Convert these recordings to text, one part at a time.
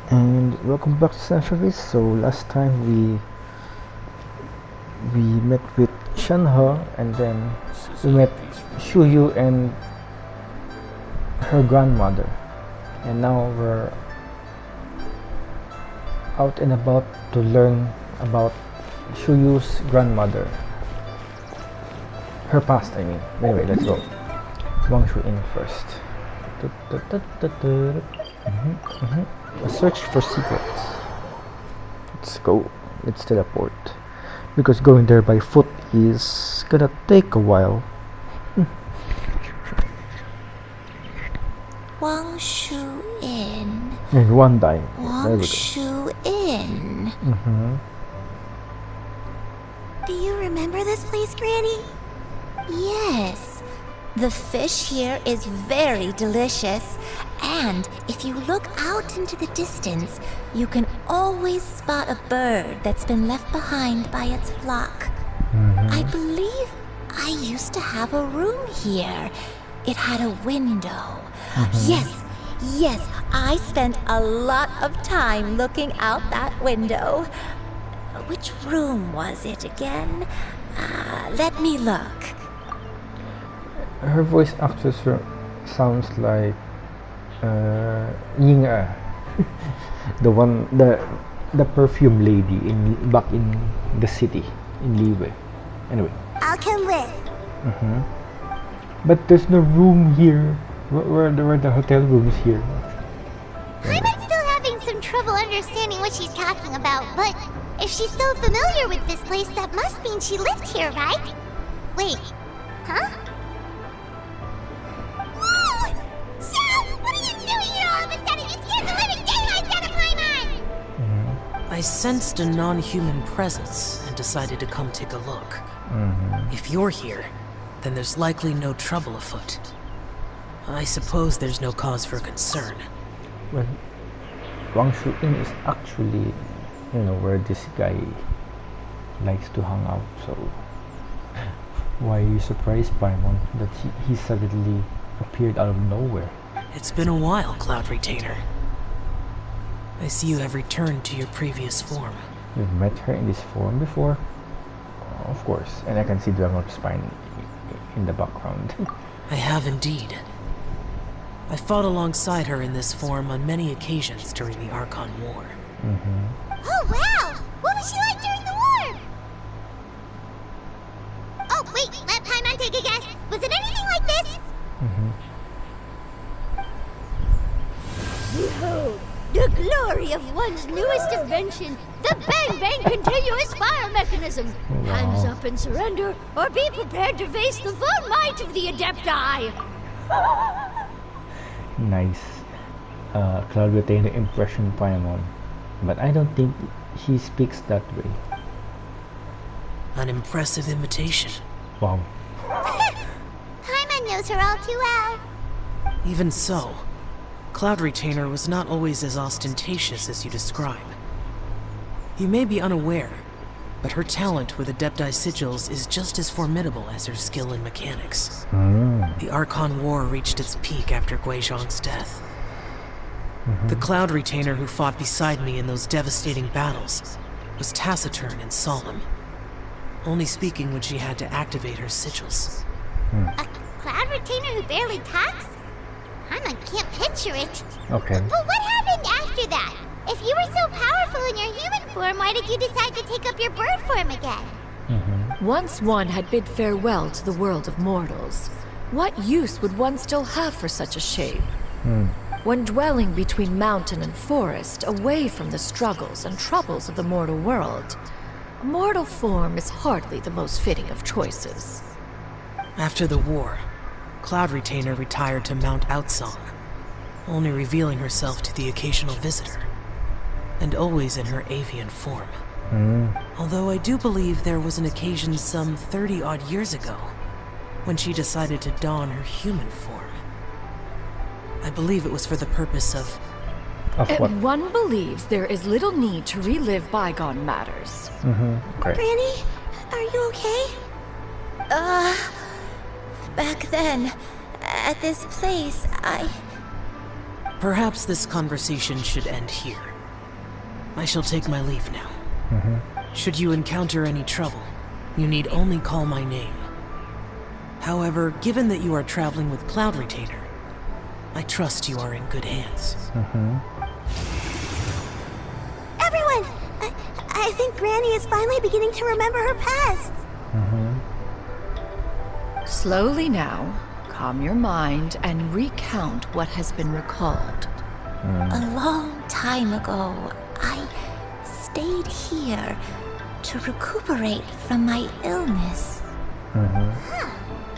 And welcome back to Centuries. So last time we met with Shanhe, and then we met Shuyu and her grandmother, and now we're out and about to learn about Shuyu's grandmother, her past, I mean. Anyway, let's go. Wangshu in first. A search for secrets. Let's go. Let's teleport. Because going there by foot is gonna take a while. Wangshu Inn. And Yuandai. Wangshu Inn. Do you remember this place, Granny? Yes. The fish here is very delicious, and if you look out into the distance, you can always spot a bird that's been left behind by its flock. I believe I used to have a room here. It had a window. Yes, I spent a lot of time looking out that window. Which room was it again? Let me look. Her voice actress sounds like Ying the perfume lady back in the city in Liyue. Anyway. I'll come with. But there's no room here. Where the hotel rooms here? I'm still having some trouble understanding what she's talking about, but if she's so familiar with this place, that must mean she lived here, right? Wait, huh? Whoa! Xiao, what are you doing here all of a sudden? You scared the living daylights out of Paimon! I sensed a non-human presence and decided to come take a look. If you're here, then there's likely no trouble afoot. I suppose there's no cause for concern. Well, Wangshu Inn is actually, where this guy likes to hang out, so why are you surprised, Paimon, that he suddenly appeared out of nowhere? It's been a while, cloudretainer. I see you have returned to your previous form. You've met her in this form before? Of course, and I can see Dragon's spine in the background. I have indeed. I fought alongside her in this form on many occasions during the Archon War. Oh, wow! What was she like during the war? Oh, wait, let Paimon take a guess. Was it anything like this? Behold, the glory of one's newest invention, the Bang Bang continuous fire mechanism. Hands up and surrender, or be prepared to face the full might of the Adepti. Nice cloudretainer impression, Paimon. But I don't think he speaks that way. An impressive imitation. Wow. Paimon knows her all too well. Even so, Cloudretainer was not always as ostentatious as you describe. You may be unaware, but her talent with Adepti sigils is just as formidable as her skill in mechanics. The Archon War reached its peak after Guizhong's death. The Cloudretainer who fought beside me in those devastating battles was taciturn and solemn, only speaking when she had to activate her sigils. A cloud retainer who barely talks? Paimon can't picture it. Okay. But what happened after that? If you were so powerful in your human form, why did you decide to take up your bird form again? Once one had bid farewell to the world of mortals, what use would one still have for such a shape? When dwelling between mountain and forest, away from the struggles and troubles of the mortal world, a mortal form is hardly the most fitting of choices. After the war, Cloudretainer retired to Mount Aocang, only revealing herself to the occasional visitor, and always in her avian form. Although I do believe there was an occasion some 30-odd years ago when she decided to don her human form. I believe it was for the purpose of what? One believes there is little need to relive bygone matters. Okay. Granny, are you okay? Back then, at this place, Perhaps this conversation should end here. I shall take my leave now. Should you encounter any trouble, you need only call my name. However, given that you are traveling with Cloudretainer, I trust you are in good hands. Everyone! I think Granny is finally beginning to remember her past. Slowly now, calm your mind and recount what has been recalled. A long time ago, I stayed here to recuperate from my illness.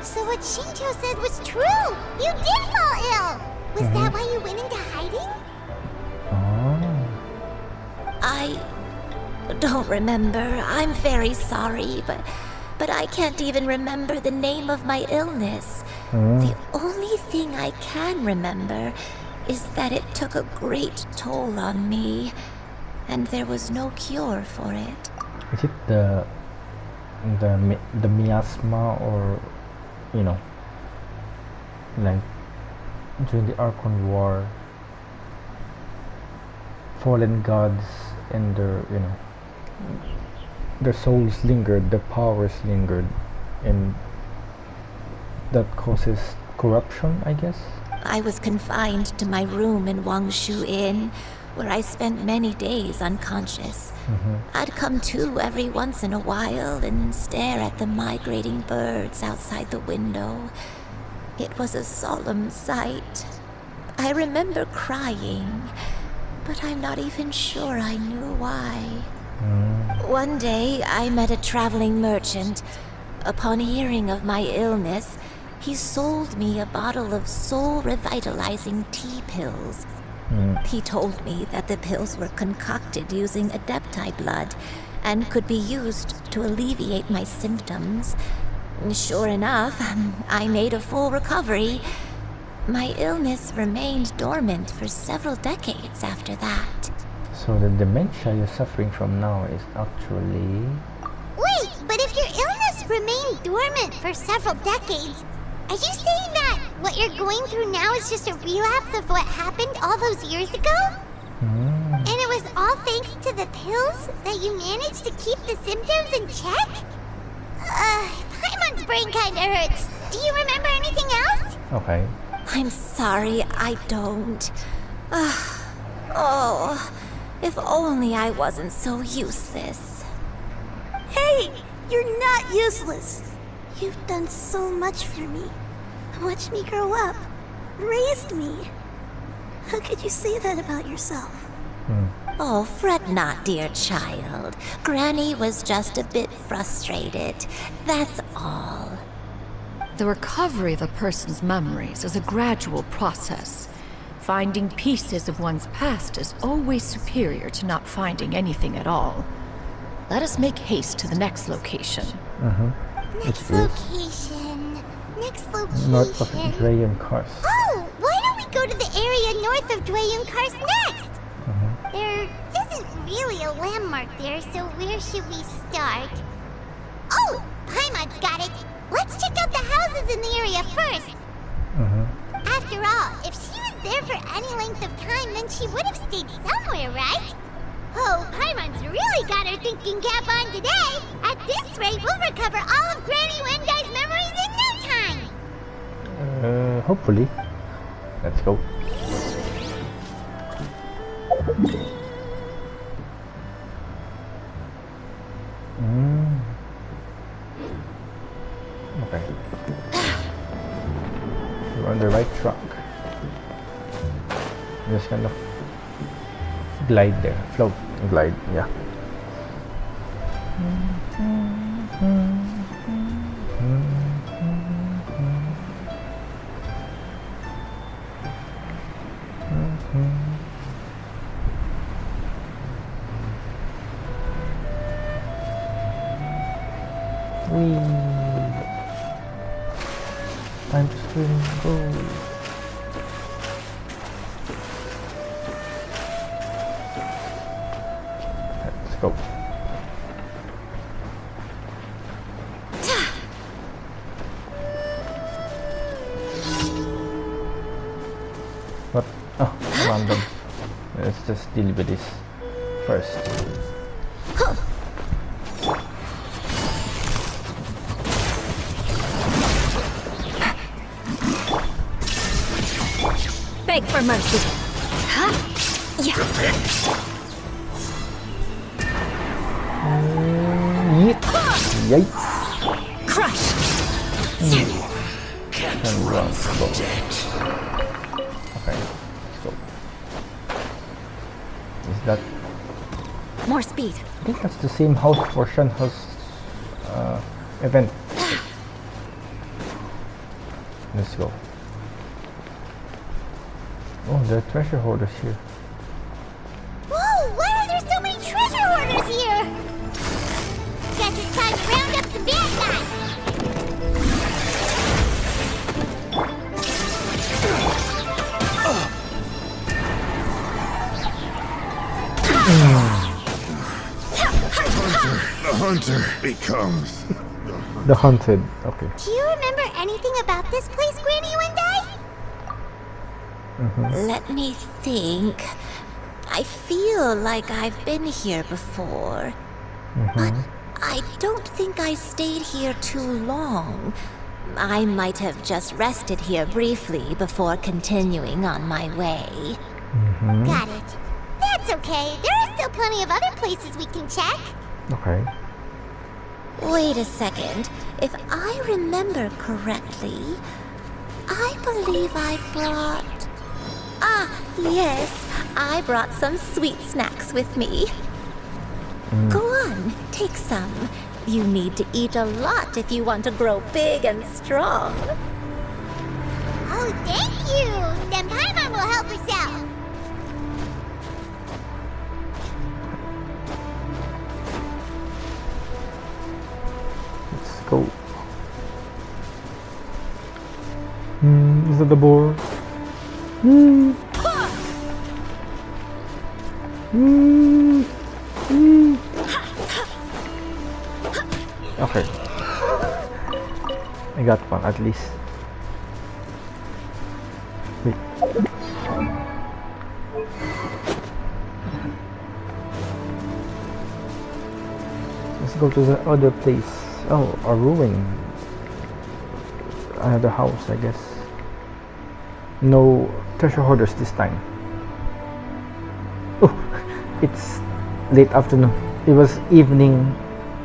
So what Shinto said was true! You did fall ill! Was that why you went into hiding? I don't remember. I'm very sorry, but I can't even remember the name of my illness. The only thing I can remember is that it took a great toll on me, and there was no cure for it. Is it the miasma, or like during the Archon War, fallen gods and their souls lingered, the powers lingered, and that causes corruption, I guess. I was confined to my room in Wangshu Inn, where I spent many days unconscious. I'd come to every once in a while and stare at the migrating birds outside the window. It was a solemn sight. I remember crying, but I'm not even sure I knew why. One day, I met a traveling merchant. Upon hearing of my illness, he sold me a bottle of soul-revitalizing tea pills. He told me that the pills were concocted using Adepti blood and could be used to alleviate my symptoms. Sure enough, I made a full recovery. My illness remained dormant for several decades after that. So the dementia you're suffering from now is actually... Wait, but if your illness remained dormant for several decades, are you saying that what you're going through now is just a relapse of what happened all those years ago? And it was all thanks to the pills that you managed to keep the symptoms in check? Paimon's brain kinda hurts. Do you remember anything else? Okay. I'm sorry, I don't. Oh, if only I wasn't so useless. Hey, you're not useless. You've done so much for me. Watched me grow up. Raised me. How could you say that about yourself? Oh, fret not, dear child. Granny was just a bit frustrated. That's all. The recovery of a person's memories is a gradual process. Finding pieces of one's past is always superior to not finding anything at all. Let us make haste to the next location. Next location. Next location. North of Xianyun Story. Oh, why don't we go to the area north of Xianyun Story next? There isn't really a landmark there, so where should we start? Oh, Paimon's got it. Let's check out the houses in the area first. After all, if she was there for any length of time, then she would have stayed somewhere, right? Oh, Paimon's really got her thinking cap on today. At this rate, we'll recover all of Granny Yuandai's memories in no time. Hopefully. Let's go. Okay. You're on the right track. Just kind of glide there. Float. Glide, yeah. Time to swim, go. Let's go. What? Oh, random. Let's just deal with this. first. Beg for mercy. Huh? Yeah. Yeet. Yikes. Crush. And run from dead. Okay, let's go. Is that? More speed. I think that's the same house for Shenhe's event. Let's go. Oh, there are treasure hoarders here. Whoa, why are there so many treasure hoarders here? Guess it's time to round up some bad guys. The hunter becomes The hunted. Okay. Do you remember anything about this place, Granny Yuandai? Let me think. I feel like I've been here before. But I don't think I stayed here too long. I might have just rested here briefly before continuing on my way. Got it. That's okay. There are still plenty of other places we can check. Okay. Wait a second. If I remember correctly, I believe I brought... Ah, yes. I brought some sweet snacks with me. Go on, take some. You need to eat a lot if you want to grow big and strong. Oh, thank you. Then Paimon will help herself. Let's go. Is it the boar? Okay. I got one at least. Wait. Let's go to the other place. Oh, a ruin. Another house, I guess. No treasure hoarders this time. Oh, it's late afternoon. It was evening.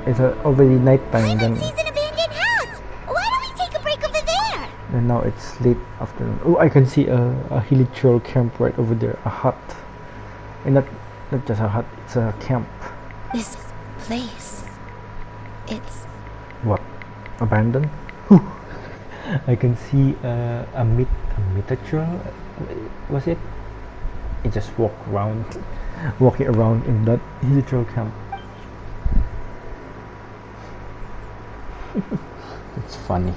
It's already nighttime. Paimon sees an abandoned house. Why don't we take a break over there? And now it's late afternoon. Oh, I can see a hilichurl camp right over there. A hut. And not just a hut, it's a camp. This place... It's... What? Abandoned? I can see a miniature. Was it? It just walking around in that hilichurl camp. It's funny.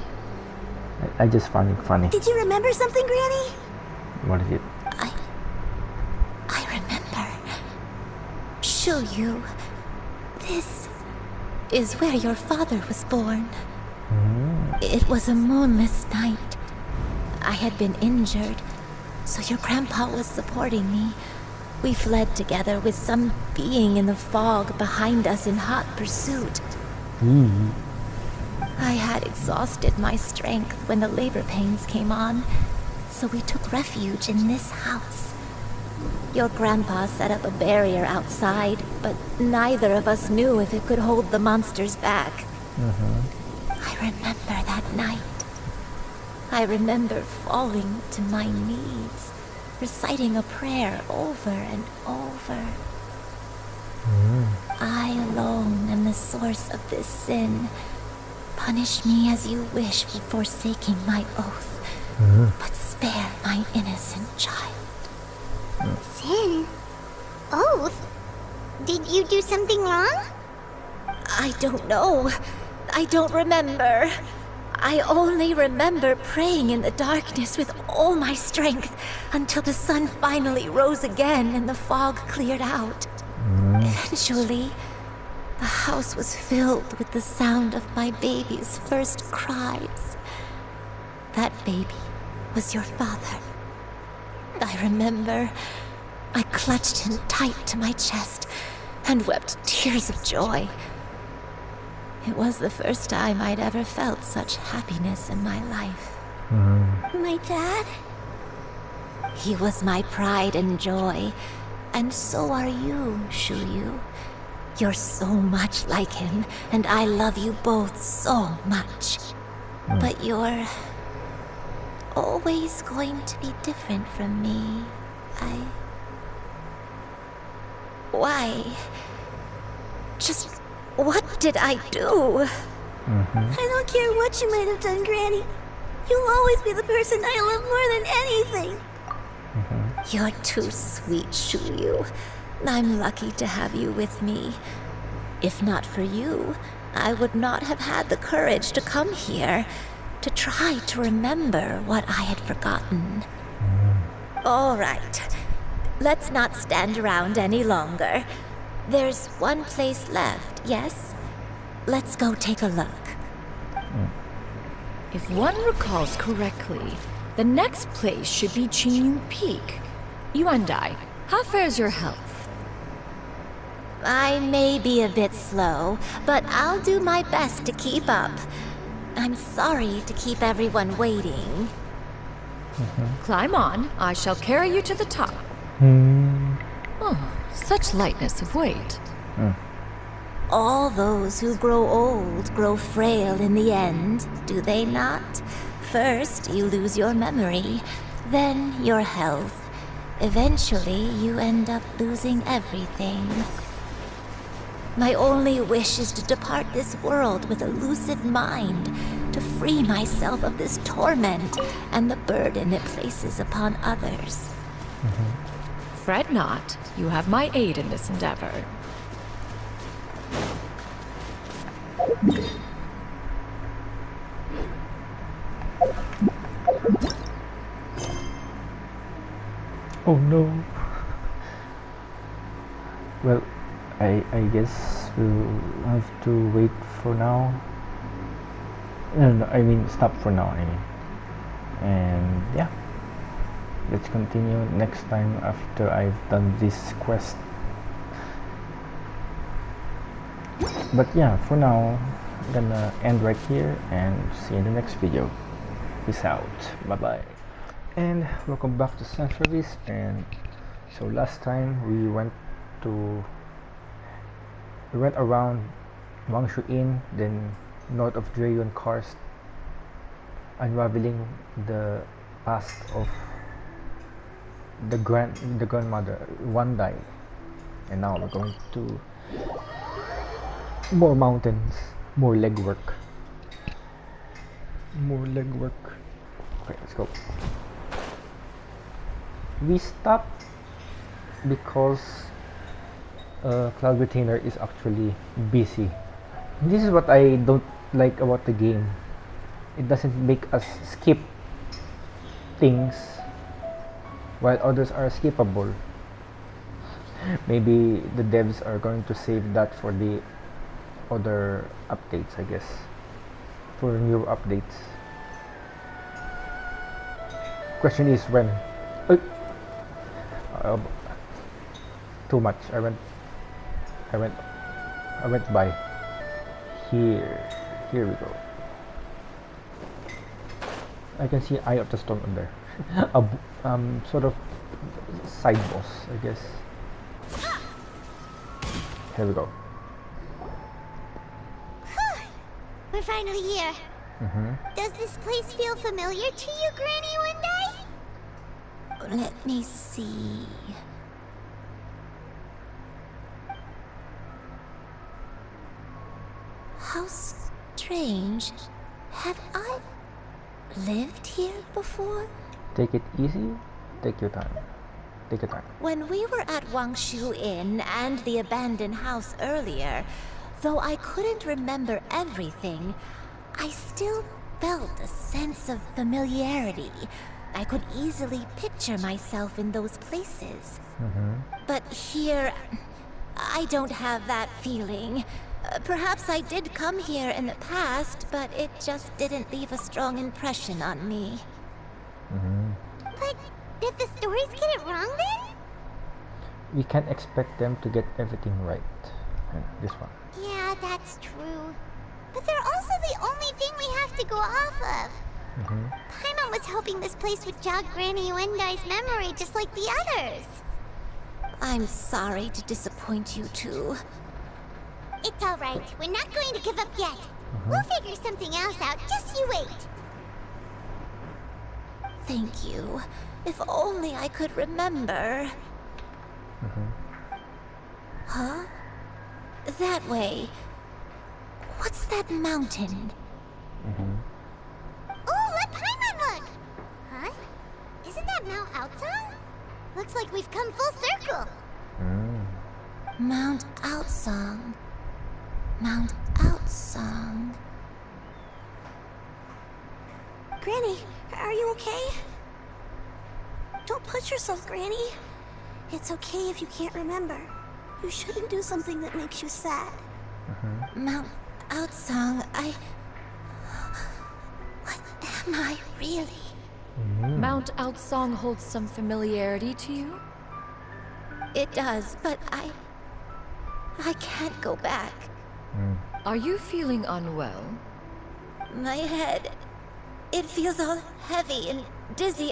I just find it funny. Did you remember something, Granny? What is it? I remember. Shuyu. This is where your father was born. It was a moonless night. I had been injured, so your grandpa was supporting me. We fled together with some being in the fog behind us in hot pursuit. I had exhausted my strength when the labor pains came on, so we took refuge in this house. Your grandpa set up a barrier outside, but neither of us knew if it could hold the monsters back. I remember that night. I remember falling to my knees, reciting a prayer over and over. I alone am the source of this sin. Punish me as you wish for forsaking my oath, but spare my innocent child. Sin? Oath? Did you do something wrong? I don't know. I don't remember. I only remember praying in the darkness with all my strength until the sun finally rose again and the fog cleared out. Eventually, the house was filled with the sound of my baby's first cries. That baby was your father. I remember I clutched him tight to my chest and wept tears of joy. It was the first time I'd ever felt such happiness in my life. My dad? He was my pride and joy, and so are you, Shuyu. You're so much like him, and I love you both so much. But you're always going to be different from me. Why? Just what did I do? I don't care what you might have done, Granny. You'll always be the person I love more than anything. You're too sweet, Shuyu. I'm lucky to have you with me. If not for you, I would not have had the courage to come here, to try to remember what I had forgotten. All right. Let's not stand around any longer. There's one place left, yes? Let's go take a look. If one recalls correctly, the next place should be Xianyun Peak. Yuandai, how fares your health? I may be a bit slow, but I'll do my best to keep up. I'm sorry to keep everyone waiting. Climb on, I shall carry you to the top. Oh, such lightness of weight. All those who grow old grow frail in the end, do they not? First, you lose your memory, then your health. Eventually, you end up losing everything. My only wish is to depart this world with a lucid mind, to free myself of this torment and the burden it places upon others. Fret not, you have my aid in this endeavor. Oh no. Well, I guess we'll have to wait for now. No, I mean stop for now. And yeah, let's continue next time after I've done this quest. But yeah, for now, I'm gonna end right here and see you in the next video. Peace out. Bye bye. And welcome back to Centuries. And so last time we went around Wangshu Inn, then north of Xianyun Karst, unraveling the past of the grandmother Yuandai. And now we're going to more mountains, more legwork. Okay, let's go. We stopped because cloudretainer is actually busy. This is what I don't like about the game. It doesn't make us skip things while others are skippable. Maybe the devs are going to save that for the other updates, I guess, for new updates. Question is when. Too much. I went by. Here we go. I can see Eye of the Storm on there. Sort of side boss, I guess. Here we go. We're finally here. Does this place feel familiar to you, Granny Yuandai? Let me see. How strange. Have I lived here before? Take it easy. Take your time. When we were at Wangshu Inn and the abandoned house earlier, though I couldn't remember everything, I still felt a sense of familiarity. I could easily picture myself in those places. But here, I don't have that feeling. Perhaps I did come here in the past, but it just didn't leave a strong impression on me. But did the stories get it wrong then? we can't expect them to get everything right. This one. Yeah, that's true. But they're also the only thing we have to go off of. Paimon was hoping this place would jog Granny Yuandai's memory just like the others. I'm sorry to disappoint you two. It's alright. We're not going to give up yet. We'll figure something else out. Just you wait. Thank you. If only I could remember. Huh? That way. What's that mountain? Oh, let Paimon look! Huh? Isn't that Mount Aocang? Looks like we've come full circle. Mount Aocang. Mount Aocang. Granny, are you okay? Don't push yourself, Granny. It's okay if you can't remember. You shouldn't do something that makes you sad. Mount Aocang, What am I really? Mount Aocang holds some familiarity to you? It does, but I can't go back. Are you feeling unwell? My head, it feels all heavy and dizzy.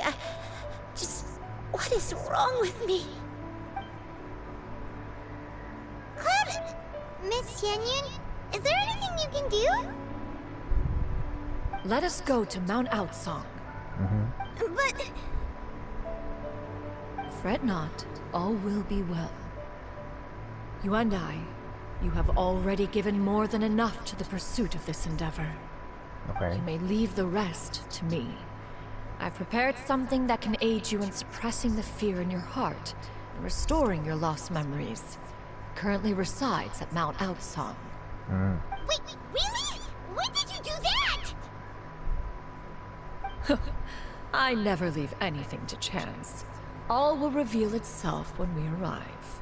What is wrong with me? Miss Xianyun, is there anything you can do? Let us go to Mount Aocang. But... Fret not, all will be well. Yuandai, you have already given more than enough to the pursuit of this endeavor. Okay. You may leave the rest to me. I've prepared something that can aid you in suppressing the fear in your heart and restoring your lost memories. It currently resides at Mount Aocang. Wait, really? When did you do that? I never leave anything to chance. All will reveal itself when we arrive.